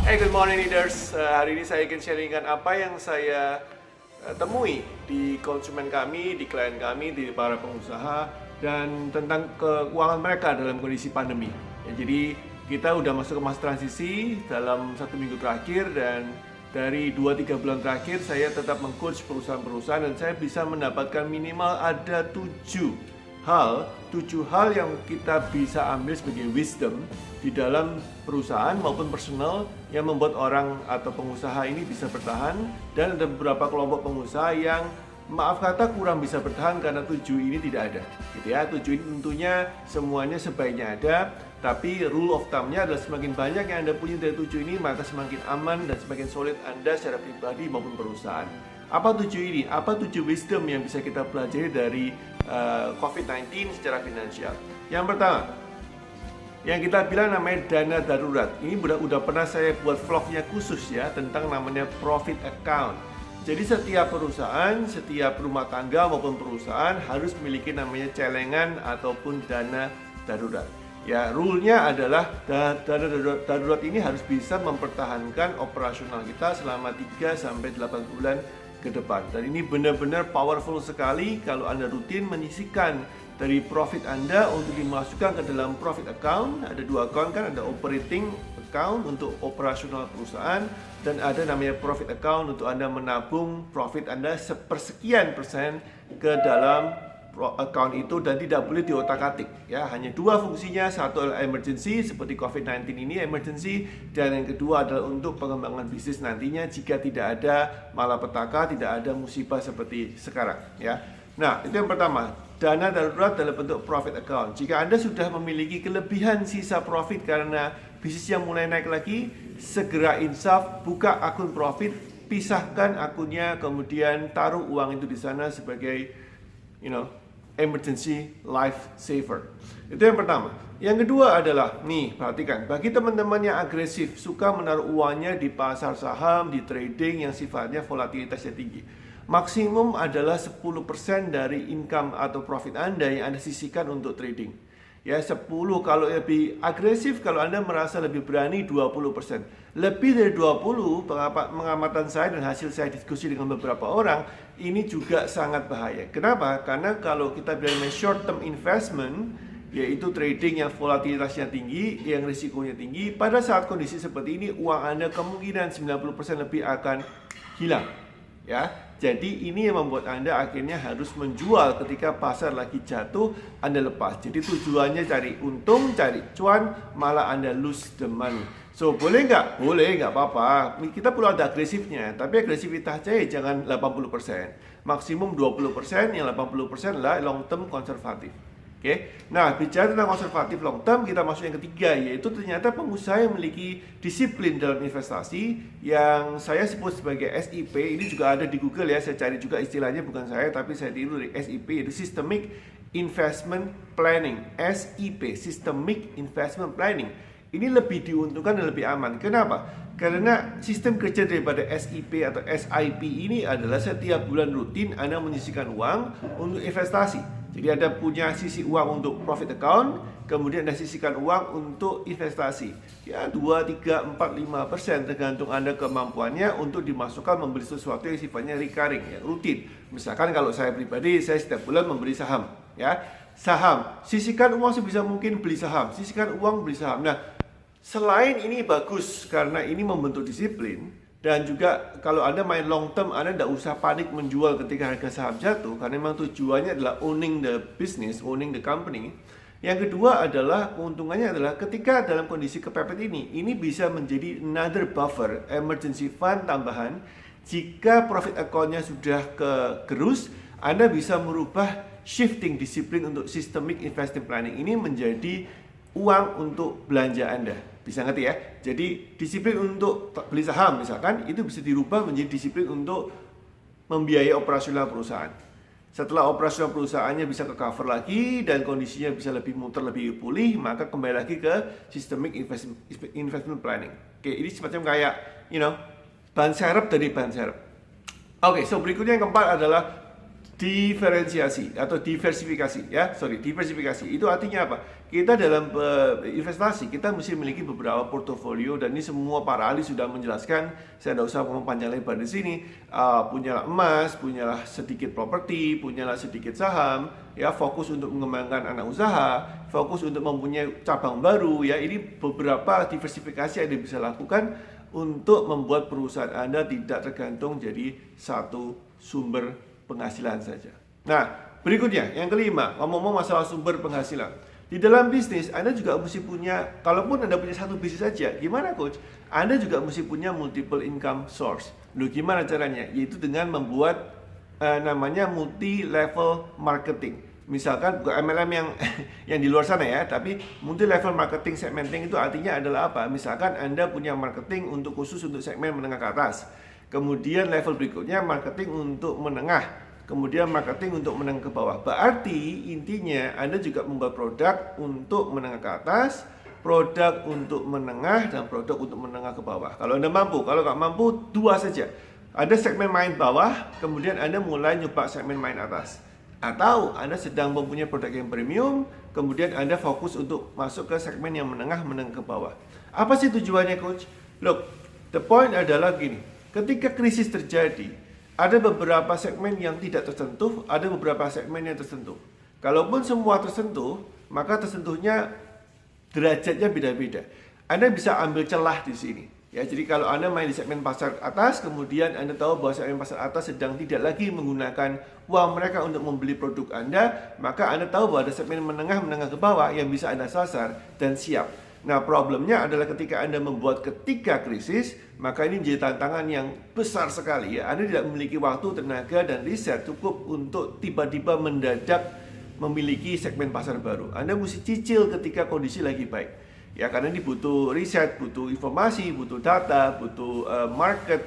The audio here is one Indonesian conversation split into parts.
Hey, good morning leaders. Hari ini saya ingin sharingkan apa yang saya temui di konsumen kami, di klien kami, di para pengusaha, dan tentang keuangan mereka dalam kondisi pandemi. Ya, jadi kita udah masuk ke masa transisi dalam 1 minggu terakhir, dan dari 2-3 bulan terakhir saya tetap meng-coach perusahaan-perusahaan, dan saya bisa mendapatkan minimal ada 7 hal yang kita bisa ambil sebagai wisdom di dalam perusahaan maupun personal yang membuat orang atau pengusaha ini bisa bertahan, dan ada beberapa kelompok pengusaha yang maaf kata kurang bisa bertahan karena 7 ini tidak ada gitu ya. 7 ini tentunya semuanya sebaiknya ada, tapi rule of thumb-nya adalah semakin banyak yang Anda punya dari 7 ini, maka semakin aman dan semakin solid Anda secara pribadi maupun perusahaan. Apa 7 ini? Apa 7 wisdom yang bisa kita pelajari dari COVID-19 secara finansial? Yang pertama, yang kita bilang namanya dana darurat. Ini udah pernah saya buat vlognya khusus ya tentang namanya profit account. Jadi setiap perusahaan, setiap rumah tangga maupun perusahaan harus memiliki namanya celengan ataupun dana darurat. Ya, rule-nya adalah dana darurat ini harus bisa mempertahankan operasional kita selama 3-8 bulan ke depan. Dan ini benar-benar powerful sekali kalau Anda rutin menyisihkan dari profit Anda untuk dimasukkan ke dalam profit account. Ada 2 account kan, ada operating account untuk operasional perusahaan, dan ada namanya profit account untuk Anda menabung profit Anda sepersekian persen ke dalam account itu, dan tidak boleh diotak-atik ya. Hanya 2 fungsinya, satu adalah emergency seperti COVID-19 ini emergency, dan yang kedua adalah untuk pengembangan bisnis nantinya jika tidak ada malapetaka, tidak ada musibah seperti sekarang ya. Nah, itu yang pertama, dana darurat dalam bentuk profit account. Jika Anda sudah memiliki kelebihan sisa profit karena bisnis yang mulai naik lagi, segera insaf, buka akun profit, pisahkan akunnya, kemudian taruh uang itu di sana sebagai emergency life saver. Itu yang pertama. Yang kedua adalah, nih perhatikan, bagi teman-teman yang agresif, suka menaruh uangnya di pasar saham, di trading yang sifatnya volatilitasnya tinggi, maksimum adalah 10% dari income atau profit Anda yang Anda sisihkan untuk trading. Ya, 10, kalau lebih agresif, kalau Anda merasa lebih berani 20%. Lebih dari 20, pengamatan saya dan hasil saya diskusi dengan beberapa orang, ini juga sangat bahaya. Kenapa? Karena kalau kita bilang short term investment, yaitu trading yang volatilitasnya tinggi, yang risikonya tinggi, pada saat kondisi seperti ini, uang Anda kemungkinan 90% lebih akan hilang. Ya, jadi ini yang membuat Anda akhirnya harus menjual ketika pasar lagi jatuh, Anda lepas. Jadi tujuannya cari untung, cari cuan, malah Anda lose the money. So, boleh nggak? Boleh, nggak apa-apa. Kita perlu ada agresifnya, tapi agresivitasnya jangan 80%. Maksimum 20%, yang 80% adalah long term konservatif. Oke. Nah, bicara tentang konservatif long term, kita masuk yang ketiga, yaitu ternyata pengusaha yang memiliki disiplin dalam investasi yang saya sebut sebagai SIP. Ini juga ada di Google ya, saya cari juga istilahnya, bukan saya, tapi saya tiru dari SIP, yaitu Systemic Investment Planning. SIP, Systemic Investment Planning. Ini lebih diuntungkan dan lebih aman. Kenapa? Karena sistem kerja daripada SIP atau SIP ini adalah setiap bulan rutin Anda menyisihkan uang untuk investasi. Jadi Anda punya sisi uang untuk profit account, kemudian Anda sisihkan uang untuk investasi. Ya, 2, 3, 4, 5% tergantung Anda kemampuannya untuk dimasukkan membeli sesuatu yang sifatnya recurring, ya, rutin. Misalkan kalau saya pribadi, saya setiap bulan membeli saham, ya. Saham, sisihkan uang sebisa mungkin beli saham, sisihkan uang beli saham. Nah, selain ini bagus karena ini membentuk disiplin, dan juga kalau Anda main long term, Anda tidak usah panik menjual ketika harga saham jatuh, karena memang tujuannya adalah owning the business, owning the company. Yang kedua adalah, keuntungannya adalah ketika dalam kondisi kepepet ini bisa menjadi another buffer, emergency fund tambahan. Jika profit account-nya sudah kegerus, Anda bisa merubah shifting disiplin untuk systemic investing planning ini menjadi uang untuk belanja Anda. Bisa ngerti ya? Jadi disiplin untuk beli saham misalkan, itu bisa dirubah menjadi disiplin untuk membiayai operasional perusahaan. Setelah operasional perusahaannya bisa ke cover lagi dan kondisinya bisa lebih muter, lebih pulih, maka kembali lagi ke systemic investment planning. Oke, ini semacam kayak ban serep dari ban serep. Oke, so berikutnya yang keempat adalah diferensiasi atau diversifikasi ya, diversifikasi itu artinya apa? Kita dalam investasi kita mesti memiliki beberapa portofolio, dan ini semua para ahli sudah menjelaskan, saya tidak usah ngomong panjang lebar di sini. Punyalah emas, punyalah sedikit properti, punyalah sedikit saham, ya, fokus untuk mengembangkan anak usaha, fokus untuk mempunyai cabang baru, ya. Ini beberapa diversifikasi yang Anda bisa lakukan untuk membuat perusahaan Anda tidak tergantung jadi satu sumber penghasilan saja. Nah, berikutnya, yang kelima, ngomong-ngomong masalah sumber penghasilan. Di dalam bisnis, Anda juga mesti punya, kalaupun Anda punya satu bisnis saja, gimana coach? Anda juga mesti punya multiple income source. Loh, gimana caranya? Yaitu dengan membuat namanya multi level marketing. Misalkan bukan MLM yang di luar sana ya, tapi multi level marketing segmenting itu artinya adalah apa? Misalkan Anda punya marketing untuk khusus untuk segmen menengah ke atas. Kemudian level berikutnya marketing untuk menengah, kemudian marketing untuk menengah ke bawah. Berarti intinya Anda juga membuat produk untuk menengah ke atas, produk untuk menengah, dan produk untuk menengah ke bawah. Kalau Anda mampu, kalau nggak mampu, dua saja. Ada segmen main bawah, kemudian Anda mulai nyoba segmen main atas. Atau Anda sedang mempunyai produk yang premium, kemudian Anda fokus untuk masuk ke segmen yang menengah ke bawah. Apa sih tujuannya coach? Look, the point adalah gini. Ketika krisis terjadi, ada beberapa segmen yang tidak tersentuh, ada beberapa segmen yang tersentuh. Kalaupun semua tersentuh, maka tersentuhnya derajatnya beda-beda. Anda bisa ambil celah di sini. Ya, jadi kalau Anda main di segmen pasar atas, kemudian Anda tahu bahwa segmen pasar atas sedang tidak lagi menggunakan uang mereka untuk membeli produk Anda, maka Anda tahu bahwa ada segmen menengah ke bawah yang bisa Anda sasar dan siap. Nah, problemnya adalah ketika Anda membuat ketika krisis, maka ini menjadi tantangan yang besar sekali ya. Anda tidak memiliki waktu, tenaga, dan riset cukup untuk tiba-tiba mendadak memiliki segmen pasar baru. Anda mesti cicil ketika kondisi lagi baik. Ya, karena ini butuh riset, butuh informasi, butuh data, butuh market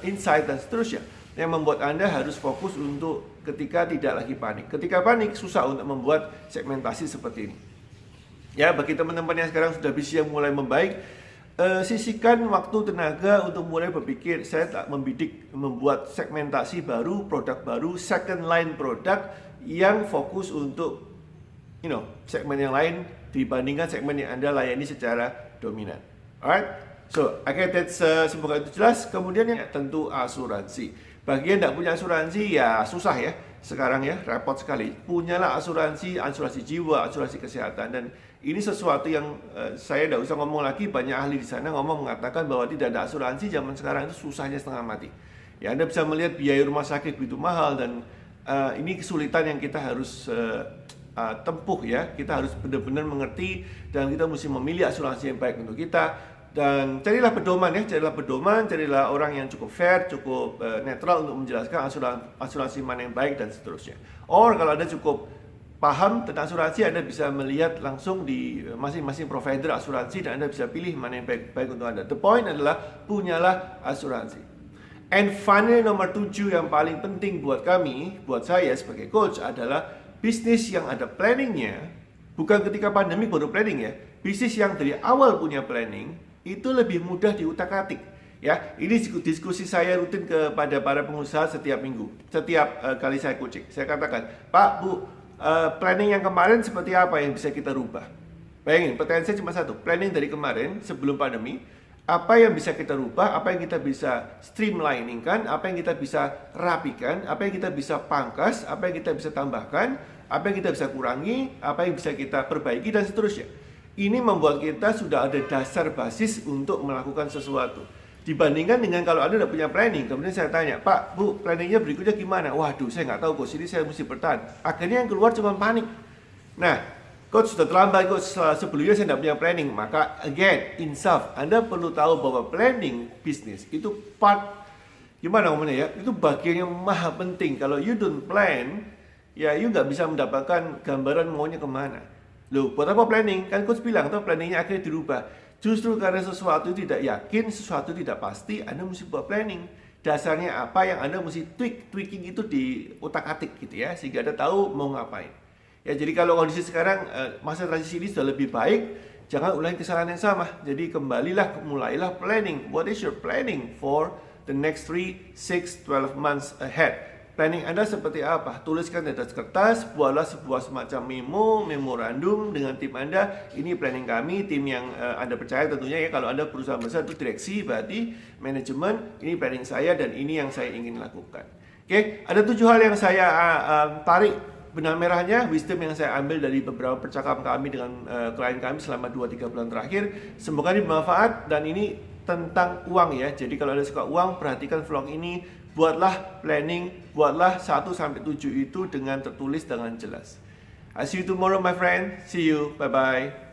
insight, dan seterusnya. Yang membuat Anda harus fokus untuk ketika tidak lagi panik. Ketika panik, susah untuk membuat segmentasi seperti ini. Ya, bagi teman-teman yang sekarang sudah bisa yang mulai membaik, sisihkan waktu tenaga untuk mulai berpikir, saya tak membuat segmentasi baru, produk baru, second line produk yang fokus untuk segmen yang lain dibandingkan segmen yang Anda layani secara dominan. Alright, so that's semoga itu jelas. Kemudian yang tentu asuransi. Bagi yang tidak punya asuransi ya susah ya sekarang ya, repot sekali. Punyalah asuransi jiwa, asuransi kesehatan, dan ini sesuatu yang saya tidak usah ngomong lagi. Banyak ahli di sana mengatakan bahwa tidak ada asuransi zaman sekarang itu susahnya setengah mati. Ya, Anda bisa melihat biaya rumah sakit begitu mahal, dan ini kesulitan yang kita harus tempuh ya. Kita harus benar-benar mengerti, dan kita mesti memilih asuransi yang baik untuk kita. Dan carilah pedoman ya, carilah orang yang cukup fair, cukup netral untuk menjelaskan asuransi mana yang baik dan seterusnya. Or kalau Anda cukup paham tentang asuransi, Anda bisa melihat langsung di masing-masing provider asuransi, dan Anda bisa pilih mana yang baik untuk Anda. The point adalah punyalah asuransi. And finally, nomor 7 yang paling penting buat kami, buat saya sebagai coach adalah bisnis yang ada planningnya. Bukan ketika pandemi baru planning ya. Bisnis yang dari awal punya planning itu lebih mudah diutak-atik. Ya, ini diskusi saya rutin kepada para pengusaha setiap minggu, setiap kali saya coaching. Saya katakan, Pak, Bu, planning yang kemarin seperti apa yang bisa kita rubah? Bayangin, pertanyaan saya cuma satu, planning dari kemarin sebelum pandemi, apa yang bisa kita rubah, apa yang kita bisa streamlining kan, apa yang kita bisa rapikan, apa yang kita bisa pangkas, apa yang kita bisa tambahkan, apa yang kita bisa kurangi, apa yang bisa kita perbaiki, dan seterusnya. Ini membuat kita sudah ada dasar basis untuk melakukan sesuatu. Dibandingkan dengan kalau Anda tidak punya planning, kemudian saya tanya, Pak, Bu, planningnya berikutnya gimana? Waduh, saya nggak tahu, coach, ini saya mesti bertahan. Akhirnya yang keluar cuma panik. Nah, coach, sudah terlambat, coach, sebelumnya saya tidak punya planning. Maka, again, insaf, Anda perlu tahu bahwa planning bisnis itu gimana ngomongnya ya, itu bagian yang maha penting. Kalau you don't plan, ya you nggak bisa mendapatkan gambaran maunya kemana. Loh, buat apa planning? Kan coach bilang, tuh planningnya akhirnya dirubah. Justru karena sesuatu tidak yakin, sesuatu tidak pasti, Anda mesti buat planning. Dasarnya apa yang Anda mesti tweaking itu di otak-atik gitu ya, sehingga Anda tahu mau ngapain. Ya, jadi kalau kondisi sekarang masa transisi ini sudah lebih baik, jangan ulangi kesalahan yang sama. Jadi mulailah planning. What is your planning for the next 3, 6, 12 months ahead? planning Anda seperti apa? Tuliskan di atas kertas, buatlah sebuah semacam memorandum dengan tim Anda. Ini planning kami, tim yang Anda percaya tentunya ya. Kalau Anda perusahaan besar itu direksi, berarti manajemen, ini planning saya dan ini yang saya ingin lakukan. Oke, ada 7 hal yang saya tarik benang merahnya, wisdom yang saya ambil dari beberapa percakapan kami dengan klien kami selama 2-3 bulan terakhir. Semoga ini bermanfaat, dan ini tentang uang ya. Jadi kalau Anda suka uang, perhatikan vlog ini, buatlah planning, buatlah 1-7 itu dengan tertulis dengan jelas. I see you tomorrow my friend. See you. Bye bye.